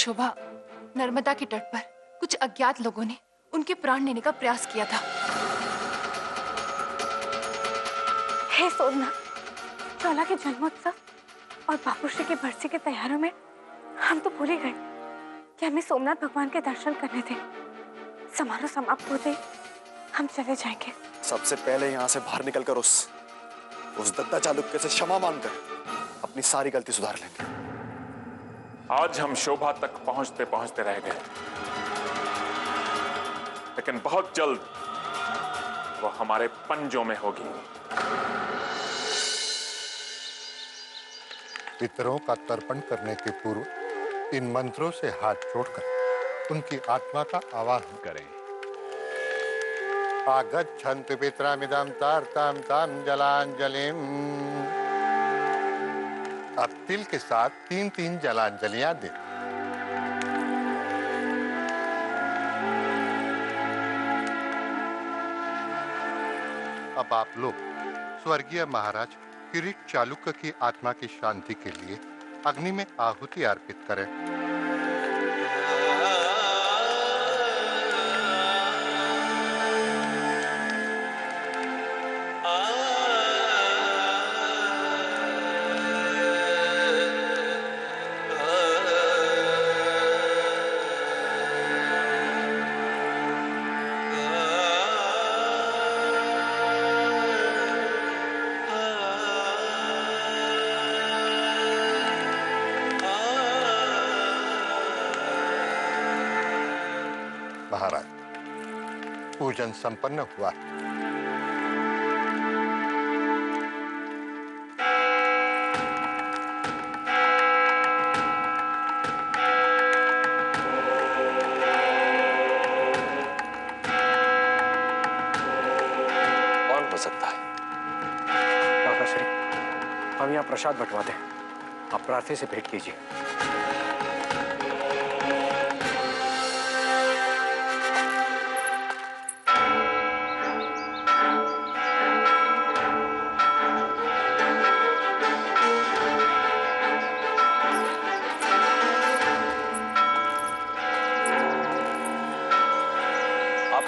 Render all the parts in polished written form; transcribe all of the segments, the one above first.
शोभा, नर्मदा के तट पर कुछ अज्ञात लोगों ने उनके प्राण लेने का प्रयास किया था। हे सोमनाथ, चोला के जन्मोत्सव और बापूश्री की बरसी की तैयारियों में हम तो भूल ही गए कि हमें सोमनाथ भगवान के दर्शन करने थे। समारोह समाप्त होते ही हम चले जाएंगे। सबसे पहले यहाँ से बाहर निकलकर उस दत्ता चालुक्य से क्षमा मांगकर अपनी सारी गलती सुधार लेंगे। आज हम शोभा तक पहुंचते पहुंचते रह गए, लेकिन बहुत जल्द वो हमारे पंजों में होगी। पितरों का तर्पण करने के पूर्व इन मंत्रों से हाथ जोड़कर उनकी आत्मा का आवाहन करें। आगच्छन्तु पितरामिदं तार्तां तां जलांजलिम। अब तिल के साथ 3-3 जलांजलियां दें। अब आप लोग स्वर्गीय महाराज किरीट चालुक्य की आत्मा की शांति के लिए अग्नि में आहुति अर्पित करें। महाराज, पूजन संपन्न हुआ। कौन हो सकता है? काकाश्री, हम यहाँ प्रसाद बंटवाते हैं, आप प्रार्थी से भेंट कीजिए।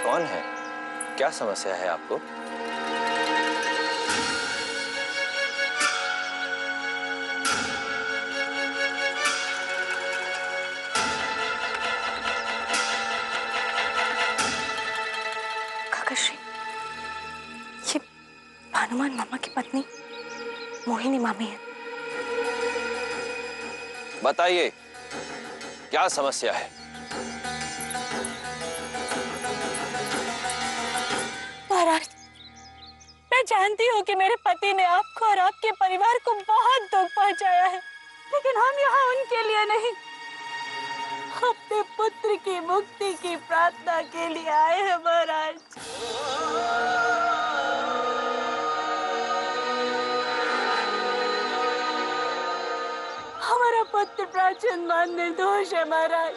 कौन है? क्या समस्या है आपको? काकाश्री, ये भानुमान मामा की पत्नी मोहिनी मामी है। बताइए, क्या समस्या है? महाराज, मैं जानती हूँ कि मेरे पति ने आपको और आपके परिवार को बहुत दुख पहुंचाया है, लेकिन हम यहाँ उनके लिए नहीं, अपने पुत्र की मुक्ति की प्रार्थना के लिए आए हैं महाराज। हमारा पुत्र प्राचीन मान निर्दोष है महाराज।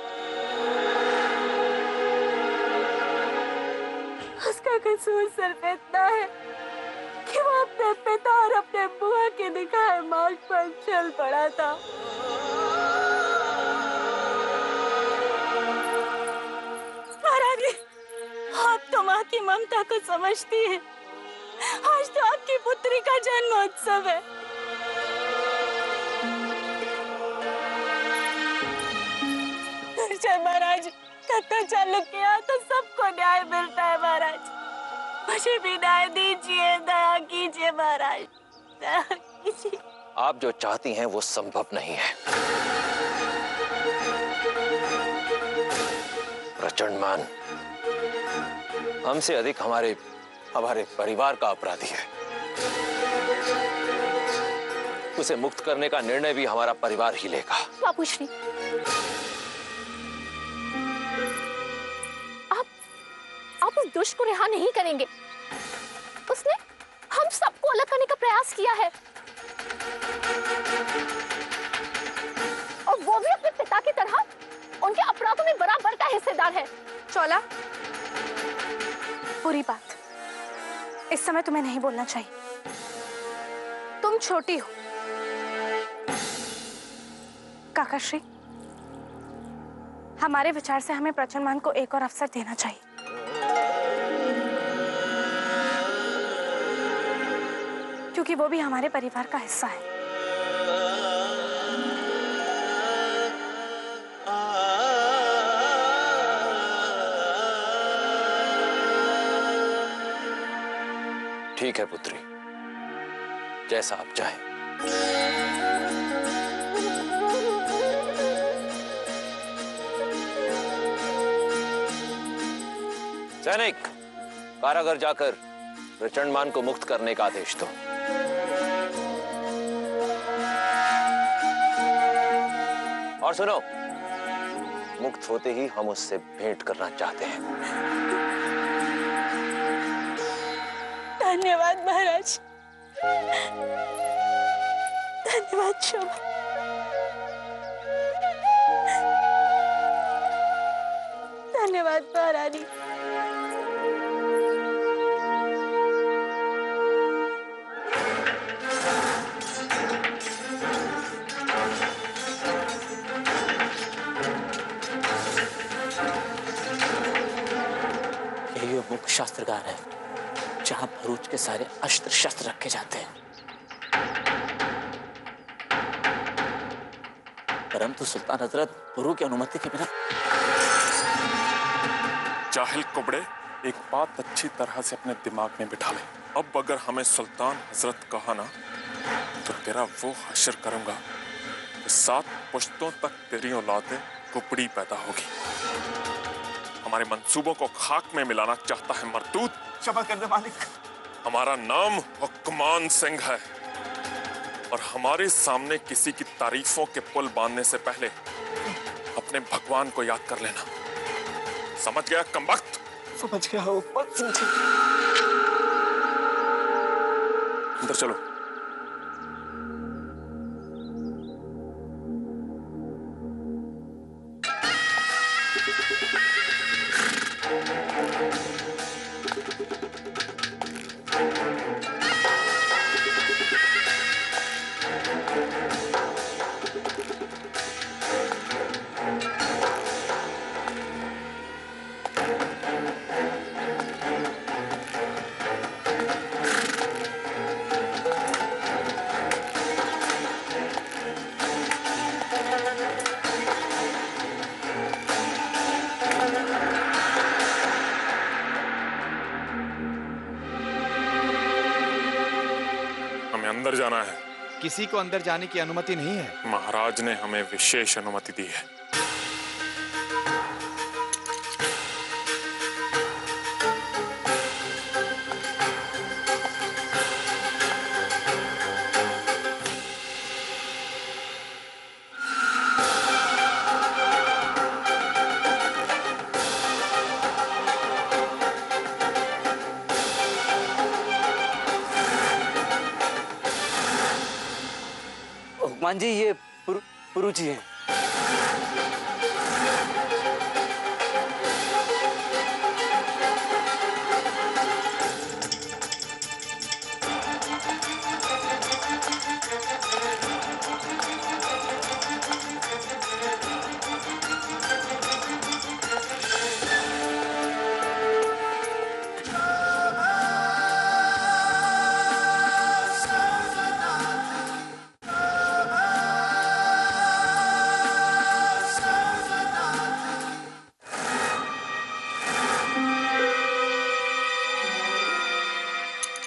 उसका कसूर सिर्फ इतना है कि वो अपने पिता और अपने बुआ के दिखाए मार्ग पर चल पड़ा था। महाराज, आप तो माँ की ममता को समझती हैं। आज तो आपकी पुत्री का जन्मोत्सव है। महाराज, दत्ता चालुक्य तो सबको न्याय मिलता है महाराज, मुझे भी न्याय दीजिए, दया कीजिए महाराज, दया कीजिए। आप जो चाहती हैं वो संभव नहीं है। प्रचंडमान हमसे अधिक हमारे परिवार का अपराधी है। उसे मुक्त करने का निर्णय भी हमारा परिवार ही लेगा। बापूश्री, आप उस दुष्ट को रिहा नहीं करेंगे। उसने हम सबको अलग करने का प्रयास किया है, और वो भी अपने पिता की तरह उनके अपराधों में बराबर का हिस्सेदार है। चोला, बुरी बात इस समय तुम्हें नहीं बोलना चाहिए। तुम छोटी हो। काकाश्री, हमारे विचार से हमें प्रचंडमान को एक और अवसर देना चाहिए। क्योंकि वो भी हमारे परिवार का हिस्सा है। ठीक है पुत्री, जैसा आप चाहें। सैनिक, कारागार जाकर प्रचंडमान को मुक्त करने का आदेश दो। और सुनो, मुक्त होते ही हम उससे भेंट करना चाहते हैं। धन्यवाद महाराज। धन्यवाद शोभा। धन्यवाद महारानी। यही वो मुख्य शास्त्रागार है जहां भरूच के सारे अस्त्र शस्त्र रखे जाते हैं। परंतु सुल्तान हजरत गुरु की अनुमति के बिना। जाहिल कुबड़े, एक बात अच्छी तरह से अपने दिमाग में बिठा ले। अब अगर हमें सुल्तान हजरत कहा ना, तो तेरा वो हश्र करूंगा कि 7 पुश्तों तक तेरी औलादे कुबड़ी पैदा होगी। हमारे मंसूबों को खाक में मिलाना चाहता है मरदूद। क्षमा कर दे मालिक। हमारा नाम हुक्मान सिंह है और हमारे सामने किसी की तारीफों के पुल बांधने से पहले अपने भगवान को याद कर लेना। समझ गया कमबख्त? समझ गया हुक्मान सिंह जी। अंदर चलो। अंदर जाना है। किसी को अंदर जाने की अनुमति नहीं है। महाराज ने हमें विशेष अनुमति दी है। हुक्मान जी, ये पुरु जी हैं।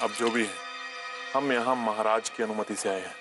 अब जो भी है, हम यहाँ महाराज की अनुमति से आए हैं।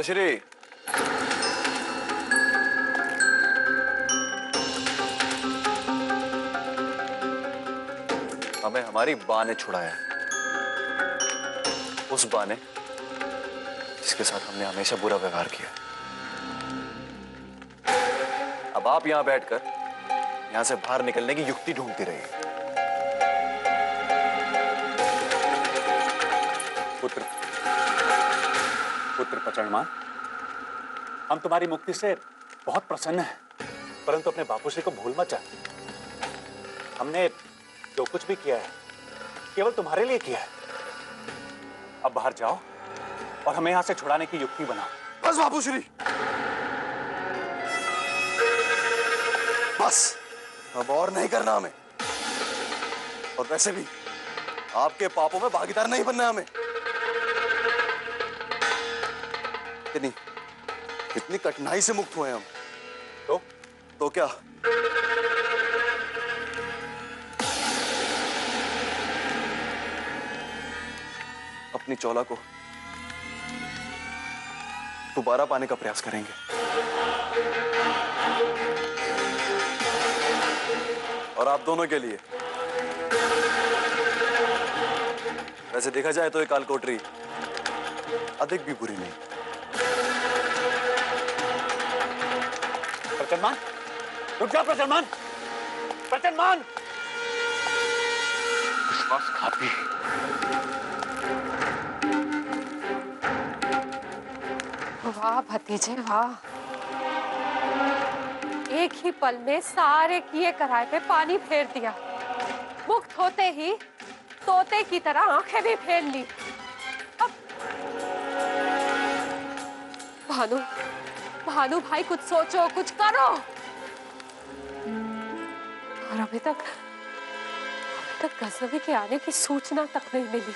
श्री हमें हमारी बा ने छुड़ाया। उस बा ने जिसके साथ हमने हमेशा बुरा व्यवहार किया। अब आप यहां बैठकर यहां से बाहर निकलने की युक्ति ढूंढती रहिए। पुत्र पुत्र प्रचंडमान, हम तुम्हारी मुक्ति से बहुत प्रसन्न हैं, परंतु अपने बापूश्री को भूल मत जाना। हमने जो कुछ भी किया है केवल तुम्हारे लिए किया है। अब बाहर जाओ और हमें यहां से छुड़ाने की युक्ति बनाओ। बस बापूश्री, बस अब और नहीं करना हमें। और वैसे भी आपके पापों में भागीदार नहीं बनना हमें। इतनी कठिनाई से मुक्त हुए हम, तो क्या अपनी चौला को दोबारा पाने का प्रयास करेंगे। और आप दोनों के लिए वैसे देखा जाए तो ये कालकोटरी अधिक भी बुरी नहीं। प्रचंडमान, रुक जाओ प्रचंडमान, प्रचंडमान। विश्वासघाती, वाह भतीजे वाह, एक ही पल में सारे किए कराए पे पानी फेर दिया। मुक्त होते ही तोते की तरह आंखें भी फेर ली। अब भानु, भानु भाई कुछ सोचो, कुछ करो। और अभी तक गजनवी के आने की सूचना तक नहीं मिली।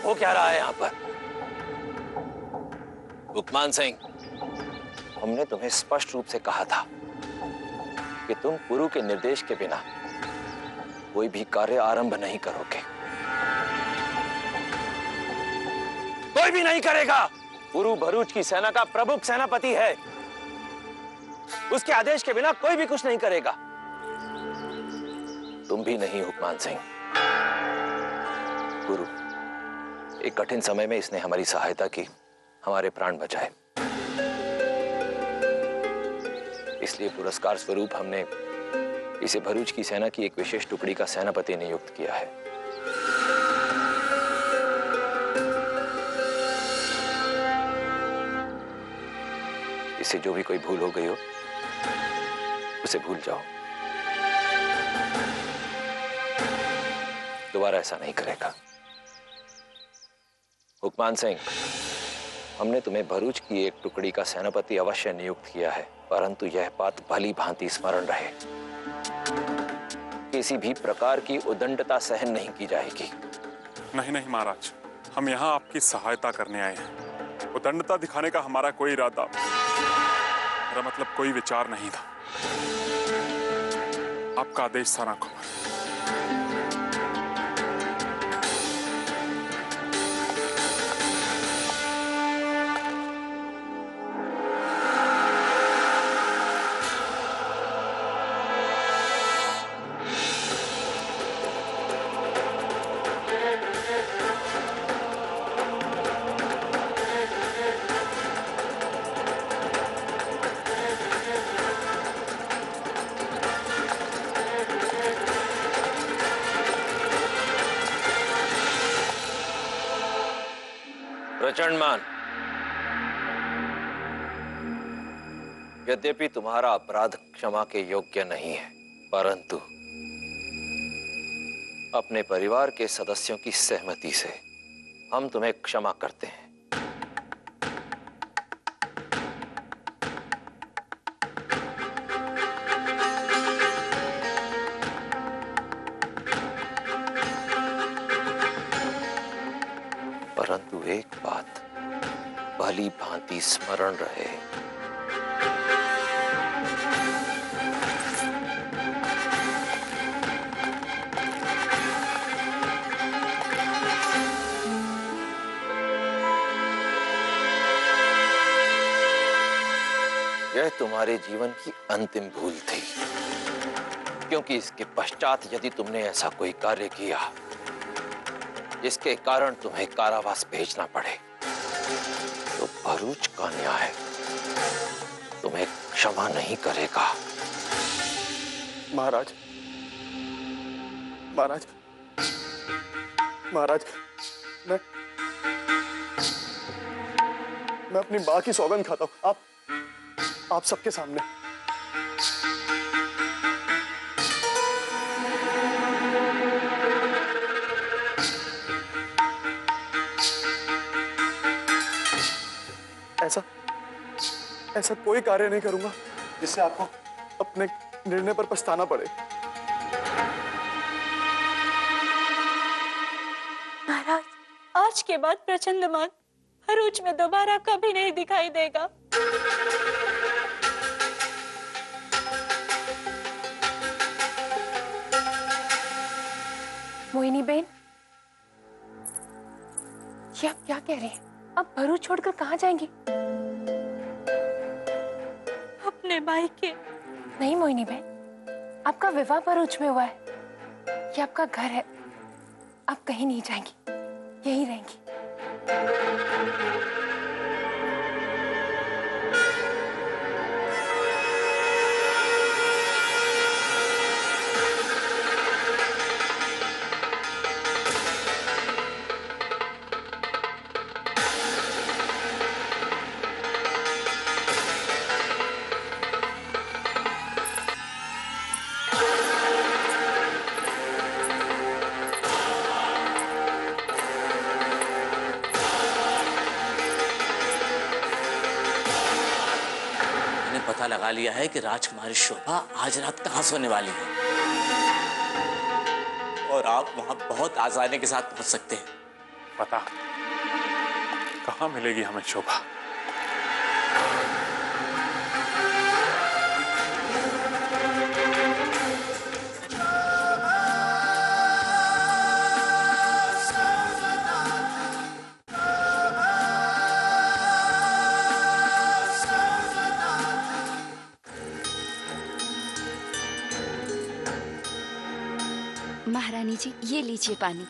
हो क्या रहा है यहां पर? उपमान सिंह, हमने तुम्हें स्पष्ट रूप से कहा था कि तुम गुरु के निर्देश के बिना कोई भी कार्य आरंभ नहीं करोगे। कोई भी नहीं करेगा। गुरु भरूच की सेना का प्रमुख सेनापति है, उसके आदेश के बिना कोई भी कुछ नहीं करेगा। तुम भी नहीं उपमान सिंह। गुरु, एक कठिन समय में इसने हमारी सहायता की, हमारे प्राण बचाए। इसलिए पुरस्कार स्वरूप हमने इसे भरूच की सेना की एक विशेष टुकड़ी का सेनापति नियुक्त किया है। इससे जो भी कोई भूल हो गई हो उसे भूल जाओ, दोबारा ऐसा नहीं करेगा। उपमान सिंह, हमने तुम्हें भरूच की एक टुकड़ी का सेनापति अवश्य नियुक्त किया है, परंतु यह बात भली भांति स्मरण रहे, किसी भी प्रकार की उदंडता सहन नहीं की जाएगी। नहीं नहीं महाराज, हम यहाँ आपकी सहायता करने आए हैं। उदंडता दिखाने का हमारा कोई इरादा, मेरा मतलब कोई विचार नहीं था। आपका आदेश था ना कुमार। यद्यपि तुम्हारा अपराध क्षमा के योग्य नहीं है, परंतु अपने परिवार के सदस्यों की सहमति से हम तुम्हें क्षमा करते हैं। परंतु एक बात भली भांति स्मरण रहे, यह तुम्हारे जीवन की अंतिम भूल थी, क्योंकि इसके पश्चात यदि तुमने ऐसा कोई कार्य किया जिसके कारण तुम्हें कारावास भेजना पड़े, तो भरूच का न्याय तुम्हें क्षमा नहीं करेगा। महाराज, महाराज, महाराज, मैं अपनी मां की सौगंध खाता हूं, आप सबके सामने। ऐसा कोई कार्य नहीं करूंगा जिससे आपको अपने निर्णय पर पछताना पड़े। महाराज, आज के बाद प्रचंडमान भरूच में दोबारा कभी नहीं दिखाई देगा। मोहिनी बेन, ये आप क्या कह रहे हैं? अब भरूच छोड़कर कहाँ जाएंगी? अपने भाई के। नहीं मोहिनी बहन, आपका विवाह भरूच में हुआ है, ये आपका घर है, आप कहीं नहीं जाएंगी, यहीं रहेंगी। पता लगा लिया है कि राजकुमारी शोभा आज रात कहां सोने वाली है, और आप वहां बहुत आसानी के साथ पहुंच सकते हैं। पता कहां मिलेगी हमें शोभा? महारानी जी, ये लीजिए पानी।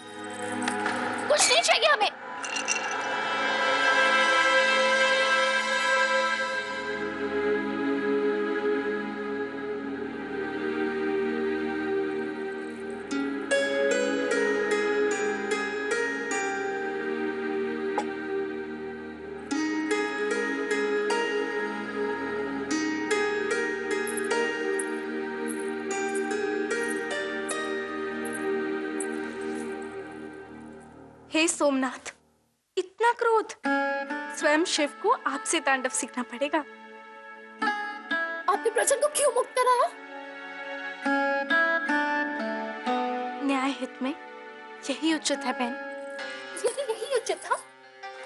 कुछ नहीं चाहिए हमें। हे सोमनाथ, इतना क्रोध! स्वयं शिव को आपसे तांडव सीखना पड़ेगा। आपने प्रजन को क्यों मुक्त कराया? न्याय हित में यही उचित है बहन। यदि यही उचित था,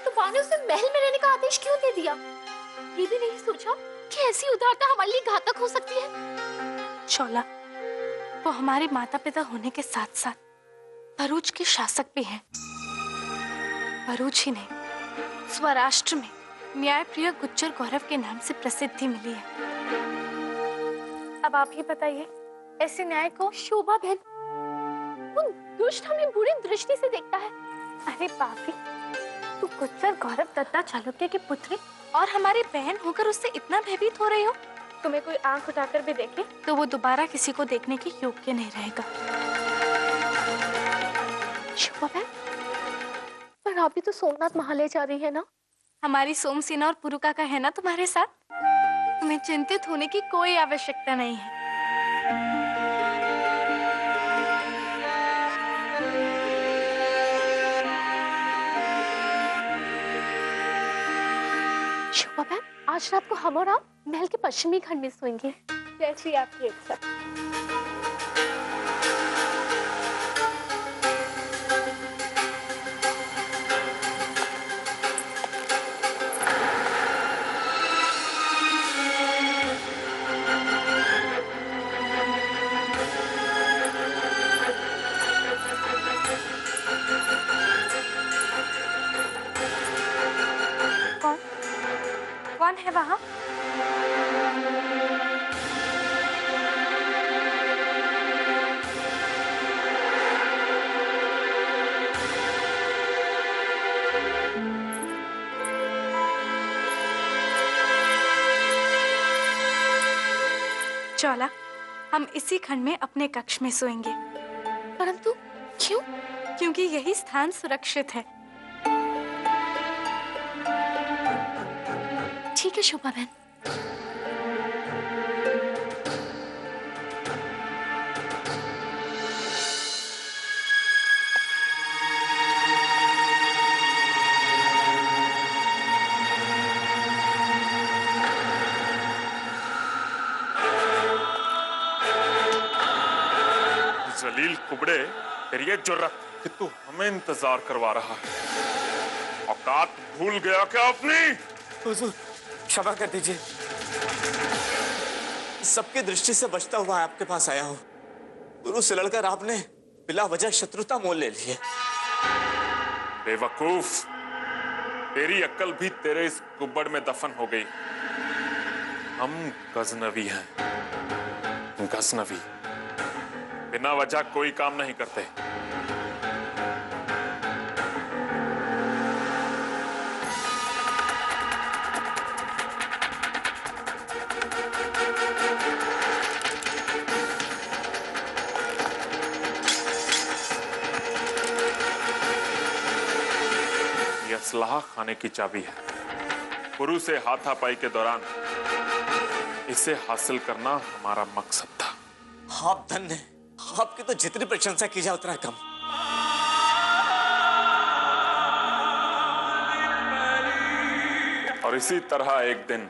तो माँ ने उसे महल में रहने का आदेश क्यों दे दिया? ये भी नहीं सोचा कि ऐसी उदारता हमारे लिए घातक हो सकती है। शोला, वो हमारे माता पिता होने के साथ साथ भरूच के शासक भी हैं। भरूच ही नहीं, स्वराष्ट्र में न्यायप्रिय गुज्जर गौरव के नाम से प्रसिद्धि मिली है। अब आप ही बताइए, ऐसे न्याय को शोभा बहन, वो दुष्ट हमें बुरी दृष्टि से देखता है। अरे पापी, तू गुज्जर गौरव दत्ता चालुक्य की पुत्री और हमारी बहन होकर उससे इतना भयभीत हो रही हो? तुम्हें कोई आंख उठाकर भी देखे तो वो दोबारा किसी को देखने के योग्य नहीं रहेगा। शोभा बहन, पर अभी तो सोमनाथ महालय जा रही है ना? हमारी सोमसेना और पुरुका का है ना तुम्हारे साथ? तुम्हें चिंतित होने की कोई आवश्यकता नहीं है। शोभा बहन, आज रात को हम और आप महल के पश्चिमी खंड में सोएंगे। जैसी आपकी इच्छा। कौन है वहां? चौला, हम इसी खंड में अपने कक्ष में सोएंगे। परंतु क्यों? क्योंकि यही स्थान सुरक्षित है। ठीक है शोभा बहन। जलील कुबड़े, तेरी ये जुर्रत कि तू हमें इंतजार करवा रहा है। औकात भूल गया क्या अपनी? हुजूर, क्षमा कर दीजिए। सबकी दृष्टि से बचता हुआ आपके पास आया हूँ। गुरु से लड़कर आपने बिला वजह शत्रुता मोल ले ली है। बेवकूफ, तेरी अक्ल भी तेरे इस कुब्बड़ में दफन हो गई। हम गजनवी हैं, गजनवी बिना वजह कोई काम नहीं करते। ये असलाह खाने की चाबी है। गुरु से हाथापाई के दौरान इसे हासिल करना हमारा मकसद था। आप धन्य हैं। आपकी तो जितनी प्रशंसा की जाए उतना कम। और इसी तरह एक दिन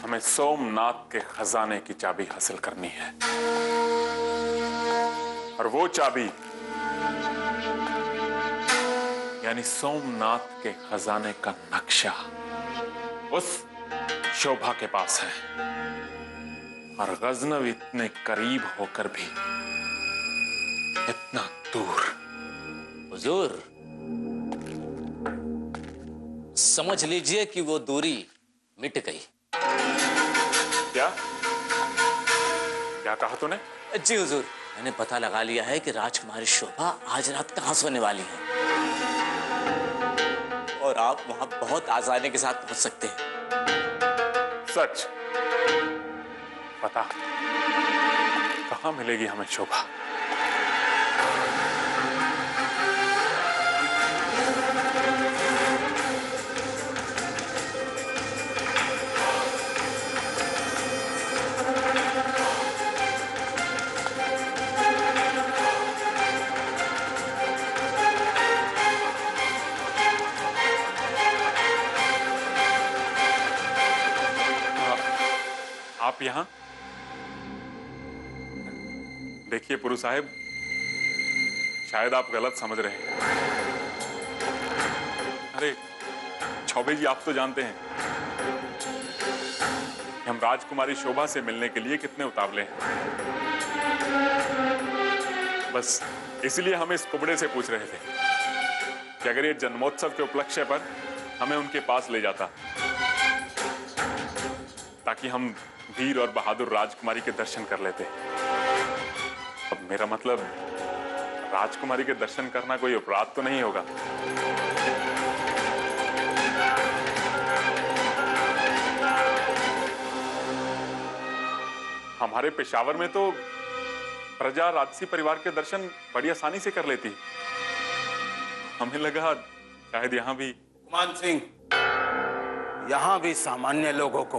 हमें सोमनाथ के खजाने की चाबी हासिल करनी है। और वो चाबी यानी सोमनाथ के खजाने का नक्शा उस शोभा के पास है। और गजनवी इतने करीब होकर भी इतना दूर। हुजूर, समझ लीजिए कि वो दूरी मिट गई। क्या क्या कहा तूने? जी हुजूर, मैंने पता लगा लिया है कि राजकुमारी शोभा आज रात कहाँ सोने वाली है। और आप वहां बहुत आसानी के साथ पहुंच सकते हैं। सच? पता कहाँ मिलेगी हमें शोभा? आप यहां? देखिए पुरु साहब, शायद आप गलत समझ रहे हैं। अरे चौबे जी, आप तो जानते हैं कि हम राजकुमारी शोभा से मिलने के लिए कितने उतावले हैं। बस इसलिए हम इस कुबड़े से पूछ रहे थे कि अगर ये जन्मोत्सव के उपलक्ष्य पर हमें उनके पास ले जाता ताकि हम वीर और बहादुर राजकुमारी के दर्शन कर लेते। अब मेरा मतलब, राजकुमारी के दर्शन करना कोई अपराध तो नहीं होगा। हमारे पेशावर में तो प्रजा राजसी परिवार के दर्शन बड़ी आसानी से कर लेती। हमें लगा शायद यहाँ भी। गुमान सिंह, यहाँ भी सामान्य लोगों को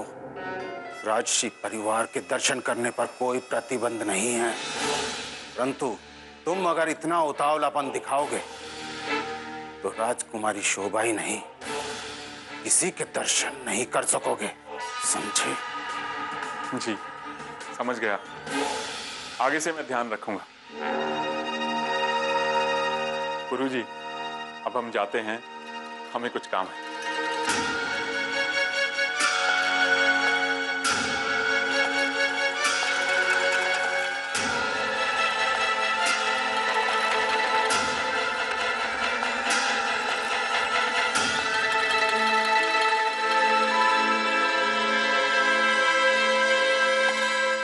राजसी परिवार के दर्शन करने पर कोई प्रतिबंध नहीं है, परंतु तुम अगर इतना उतावलापन दिखाओगे तो राजकुमारी शोभा ही नहीं, किसी के दर्शन नहीं कर सकोगे, समझे? जी समझ गया, आगे से मैं ध्यान रखूंगा। गुरुजी, अब हम जाते हैं, हमें कुछ काम है।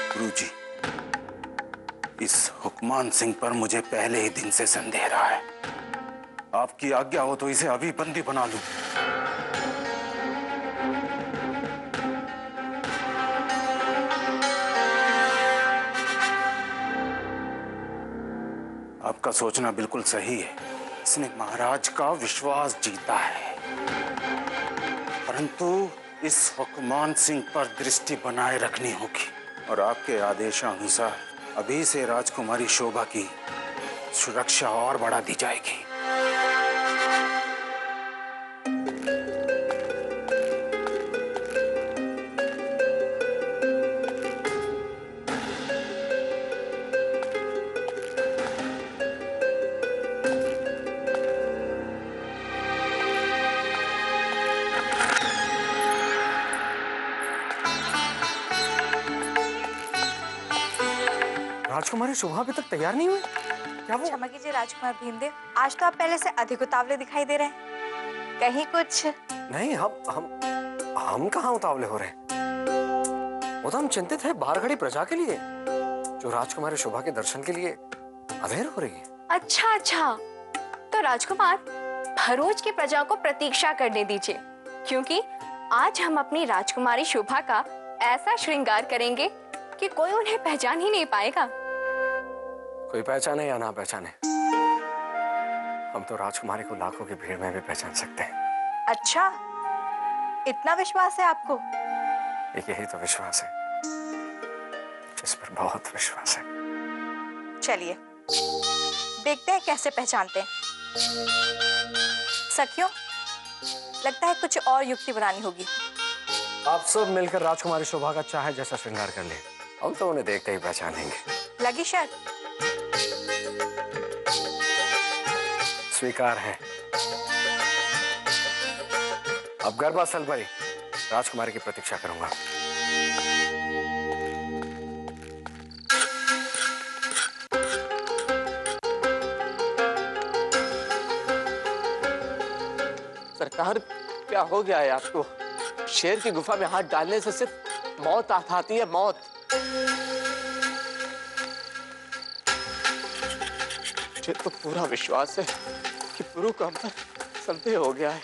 गुरुजी, इस हुक्मान सिंह पर मुझे पहले ही दिन से संदेह रहा है। आपकी आज्ञा हो तो इसे अभी बंदी बना लूं। आपका सोचना बिल्कुल सही है, इसने महाराज का विश्वास जीता है, परंतु इस हुक्मान सिंह पर दृष्टि बनाए रखनी होगी और आपके आदेशानुसार अभी से राजकुमारी शोभा की सुरक्षा और बढ़ा दी जाएगी। राजकुमारी शोभा अभी तक तैयार नहीं हुई क्या? वो क्षमा कीजिए राजकुमार भीमदेव, आज तो आप पहले से अधिक उतावले दिखाई दे रहे हैं। कहीं कुछ नहीं, हम कहाँ उतावले हो रहे हैं? वो तो हम चिंतित हैं बाहर खड़ी प्रजा के लिए, जो राजकुमारी शोभा के दर्शन के लिए अधेर हो रही है। अच्छा अच्छा, तो राजकुमार भरूच की प्रजा को प्रतीक्षा करने दीजिए, क्योंकि आज हम अपनी राजकुमारी शोभा का ऐसा श्रृंगार करेंगे कि कोई उन्हें पहचान ही नहीं पाएगा। कोई पहचाने या ना पहचाने, हम तो राजकुमारी को लाखों की भीड़ में भी पहचान सकते हैं। अच्छा, इतना विश्वास है आपको? यही तो विश्वास है, जिस पर बहुत विश्वास है। चलिए देखते हैं कैसे पहचानते हैं। सखियों, लगता है कुछ और युक्ति बनानी होगी। आप सब मिलकर राजकुमारी शोभा का चाहे जैसा श्रृंगार कर ले, हम तो उन्हें देखते ही पहचानेंगे। लगी शर्त? स्वीकार है। अब गर्भास्थल पर ही राजकुमारी की प्रतीक्षा करूंगा। सरकार, क्या हो गया है आपको? शेर की गुफा में हाथ डालने से सिर्फ मौत आती है, मौत। मुझे तो पूरा विश्वास है कि पुरु का अंदर संदेह हो गया है,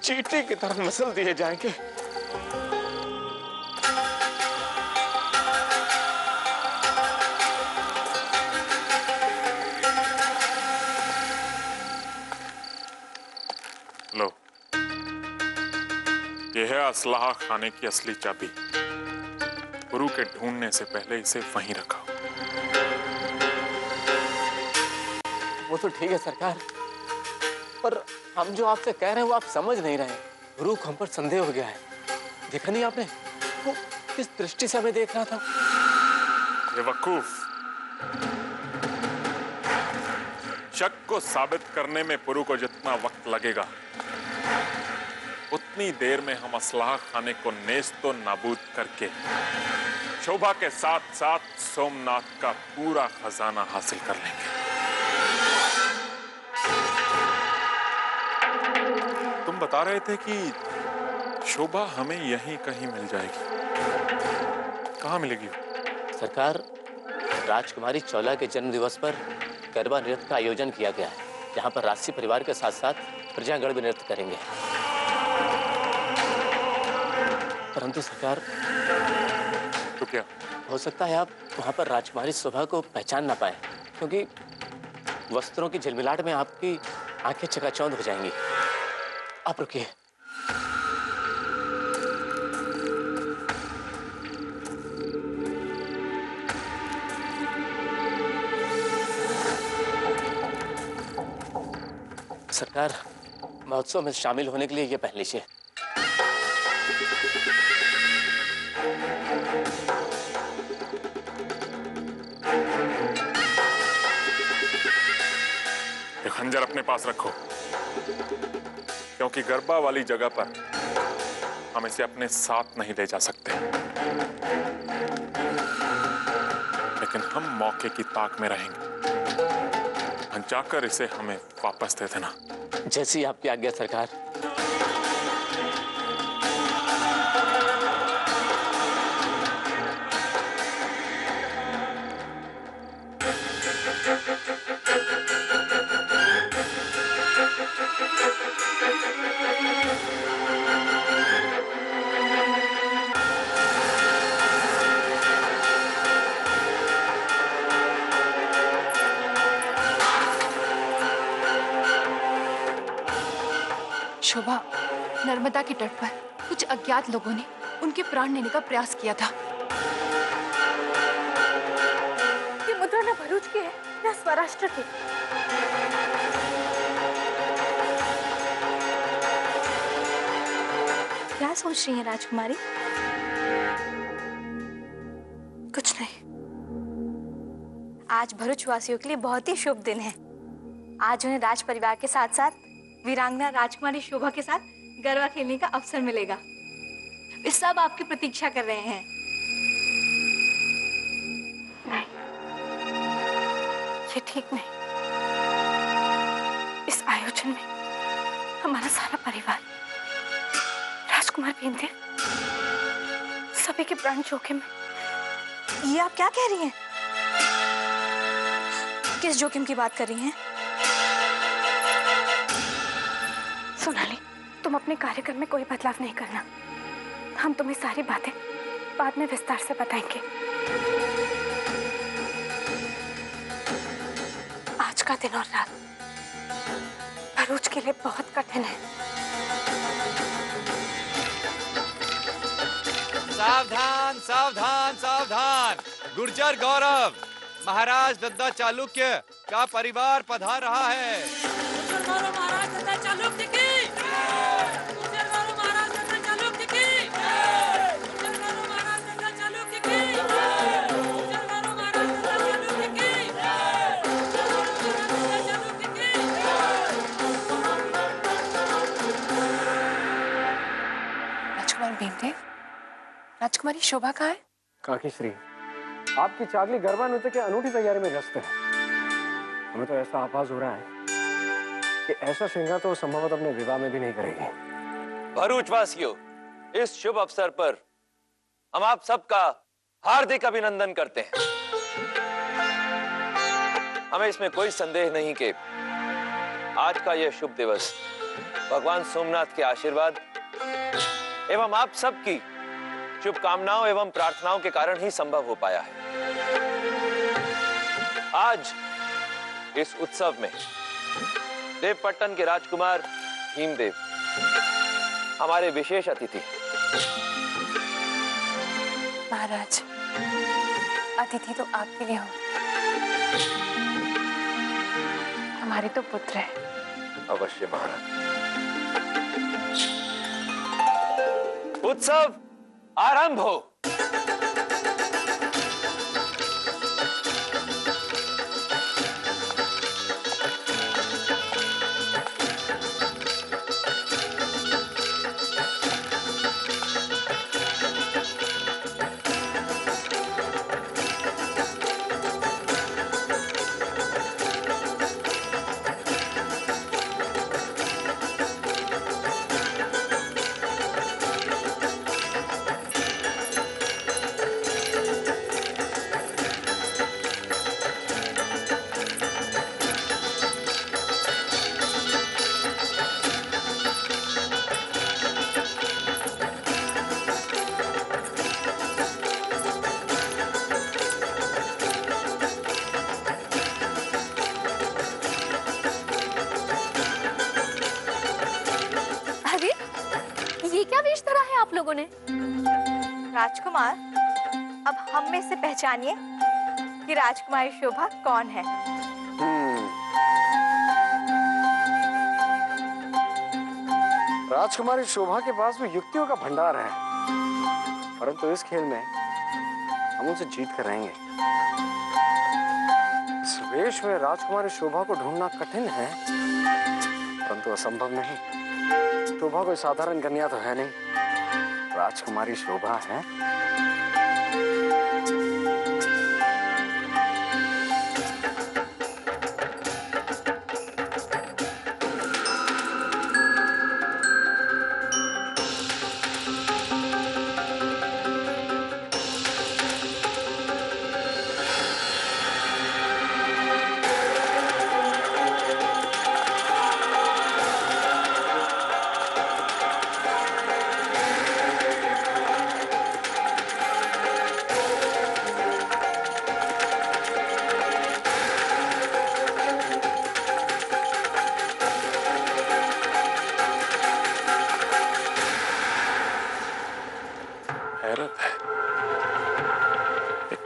चींटी की तरह मसल दिए जाएंगे। लो, यह है असलाह खाने की असली चाबी। गुरु के ढूंढने से पहले इसे वहीं रखा। वो तो ठीक है सरकार, पर हम जो आपसे कह रहे हैं वो आप समझ नहीं रहे। गुरु को हम पर संदेह हो गया है। देखा नहीं आपने वो किस दृष्टि से हमें देख रहा था? बेवकूफ, शक को साबित करने में पुरु को जितना वक्त लगेगा, उतनी देर में हम असलाह खाने को नेस्तो नाबूद करके शोभा के साथ साथ सोमनाथ का पूरा खजाना हासिल कर लेंगे। तुम बता रहे थे कि शोभा हमें यहीं कहीं मिल जाएगी, कहाँ मिलेगी? सरकार, राजकुमारी चौला के जन्म दिवस पर गरबा नृत्य का आयोजन किया गया है, जहाँ पर राजसी परिवार के साथ साथ प्रजागण भी नृत्य करेंगे। परंतु सरकार, तो क्या हो सकता है आप वहाँ पर राजकुमारी शोभा को पहचान ना पाए, क्योंकि वस्त्रों की झिलमिलाहट में आपकी आंखें चकाचौंध हो जाएंगी। आप रुकिए, सरकार, महोत्सव में शामिल होने के लिए ये पहन लीजिए। ये खंजर अपने पास रखो, क्योंकि गरबा वाली जगह पर हम इसे अपने साथ नहीं ले जा सकते, लेकिन हम मौके की ताक में रहेंगे। जाकर इसे हमें वापस दे देना। जैसी आपकी आज्ञा सरकार। शोभा, नर्मदा के तट पर कुछ अज्ञात लोगों ने उनके प्राण लेने का प्रयास किया था। ये मुद्रा न भरूच की है न स्वराष्ट्र की। क्या सोच रही हैं राजकुमारी? कुछ नहीं। आज भरूच वासियों के लिए बहुत ही शुभ दिन है। आज उन्हें राज परिवार के साथ साथ वीरांगना राजकुमारी शोभा के साथ गरबा खेलने का अवसर मिलेगा। वे सब आपकी प्रतीक्षा कर रहे हैं। नहीं, ये ठीक नहीं। इस आयोजन में हमारा सारा परिवार, राजकुमार भेंदे, सभी के प्राण जोखिम में। ये आप क्या कह रही हैं? किस जोखिम की बात कर रही हैं? सोनाली, तुम अपने कार्यक्रम में कोई बदलाव नहीं करना। हम तुम्हें सारी बातें बाद में विस्तार से बताएंगे। आज का दिन और रात भरूच के लिए बहुत कठिन है। सावधान सावधान सावधान। गुर्जर गौरव, महाराज दद्दा चालुक्य का परिवार पधार रहा है। महाराज दद्दा चालुक्य की। राजकुमारी शोभा कहाँ है? काकी श्री, आपकी चागली गरबा नृत्य के अनूठी तैयारी में व्यस्त है। हमें तो ऐसा आभास हो रहा है कि ऐसा श्रृंगार तो संभवतः अपने विवाह में भी नहीं करेगी। भरूच वासियों, इस शुभ अवसर पर हम आप सबका हार्दिक अभिनंदन करते हैं। हमें इसमें कोई संदेह नहीं कि आज का यह शुभ दिवस भगवान सोमनाथ के आशीर्वाद एवं आप सबकी शुभकामनाओं एवं प्रार्थनाओं के कारण ही संभव हो पाया है। आज इस उत्सव में देवपट्टन के राजकुमार भीमदेव हमारे विशेष अतिथि। महाराज, अतिथि तो आपके लिए हो, हमारे तो पुत्र है। अवश्य महाराज। उत्सव आरंभ हो। लोगों ने। राजकुमार, अब हम में से पहचानिए कि राजकुमारी शोभा कौन है। राजकुमारी शोभा के पास भी युक्तियों का भंडार है, परंतु इस खेल में हम उनसे जीत कर रहेंगे। इस वेश में राजकुमारी शोभा को ढूंढना कठिन है, परंतु असंभव नहीं। शोभा कोई साधारण कन्या तो है नहीं, राजकुमारी शोभा है।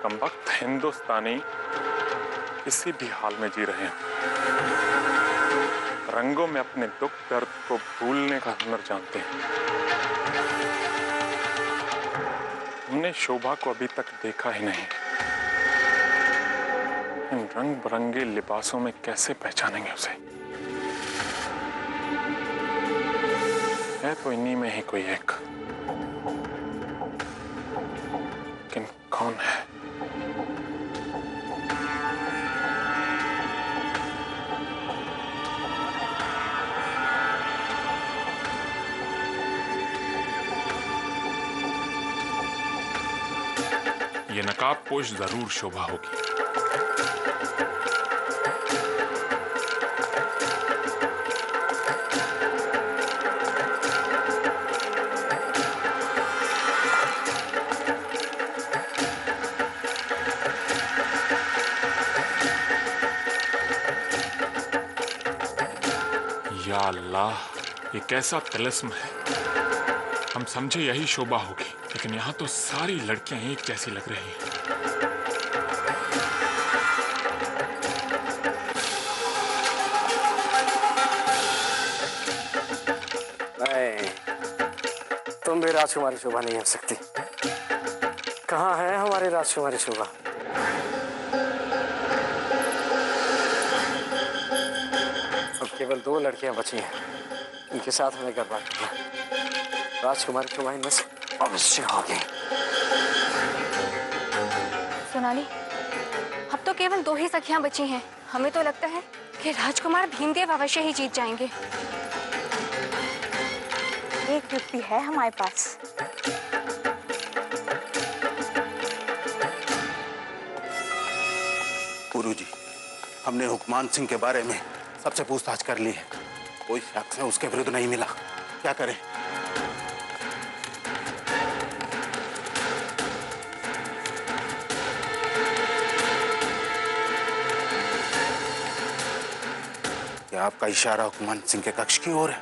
कमबख्त हिंदुस्तानी किसी भी हाल में जी रहे हैं, रंगों में अपने दुख दर्द को भूलने का हुनर जानते हैं। हमने शोभा को अभी तक देखा ही नहीं, इन रंग बिरंगे लिबासों में कैसे पहचानेंगे उसे? है तो इन्हीं में ही कोई एक, लेकिन कौन है? ये नकाबपोश जरूर शोभा होगी। या अल्लाह, ये कैसा तिलिस्म है। हम समझे यही शोभा होगी, लेकिन यहाँ तो सारी लड़कियां एक जैसी लग रही हैं। नहीं, तुम भी राजकुमारी शोभा नहीं हो सकती। कहाँ है हमारी राजकुमारी शोभा? अब केवल 2 लड़कियां बची हैं, इनके साथ हमें गरबा करना। राजकुमारी शोभा इनमें से अवश्य होगी। सोनाली, अब तो केवल 2 ही सखियां बची हैं। हमें तो लगता है कि राजकुमार भीमदेव अवश्य ही जीत जाएंगे। एक युक्ति है हमारे पास। गुरुजी, हमने हुकमान सिंह के बारे में सबसे पूछताछ कर ली है, कोई शख्स उसके विरुद्ध नहीं मिला। क्या करें? क्या आपका इशारा हुकमान सिंह के कक्ष की ओर है?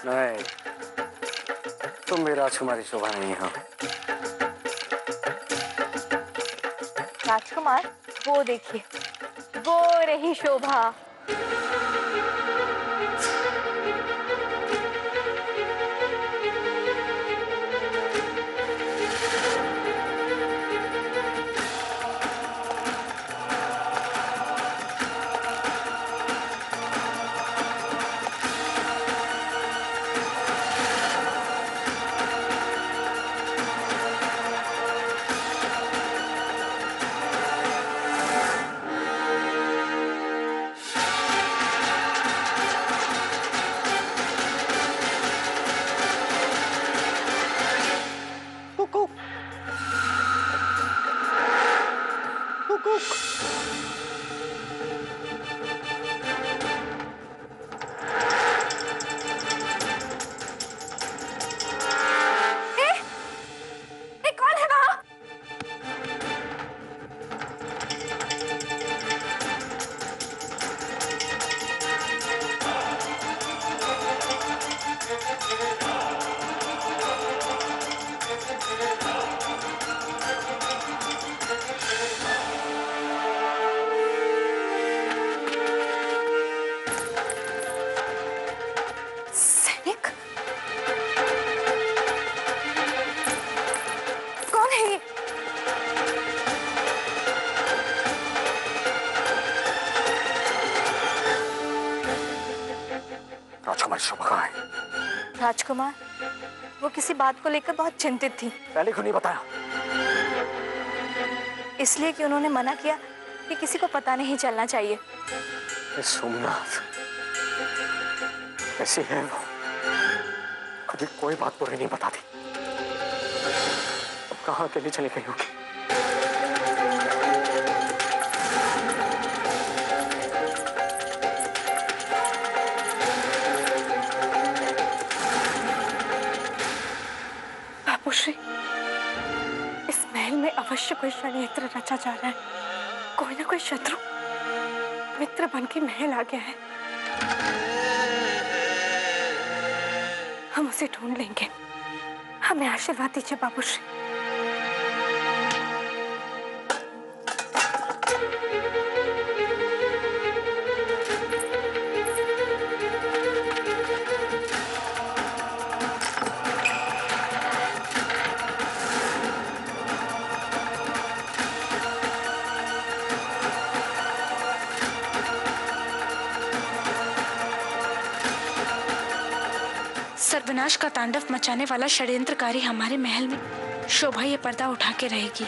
नहीं, तुम भी राजकुमारी शोभा नहीं हो। राजकुमार, वो देखिए, वो रही शोभा। राजकुमारी शोभा कहाँ है? राजकुमार, वो किसी बात को लेकर बहुत चिंतित थी। पहले क्यों नहीं बताया? इसलिए कि उन्होंने मना किया कि किसी को पता नहीं चलना चाहिए। सोमनाथ, कैसी है वो? कभी कोई बात पूरी नहीं बताती। अब कहाँ अकेली चली गई होगी? बापूश्री, इस महल में अवश्य कोई षड्यंत्र रचा जा रहा है। कोई ना कोई शत्रु मित्र बन के महल आ गया है। हम उसे ढूंढ लेंगे। हमें आशीर्वाद दीजिए बाबूश्री। सर्वनाश का तांडव मचाने वाला षड्यंत्रकारी हमारे महल में शोभा ये पर्दा उठा के रहेगी।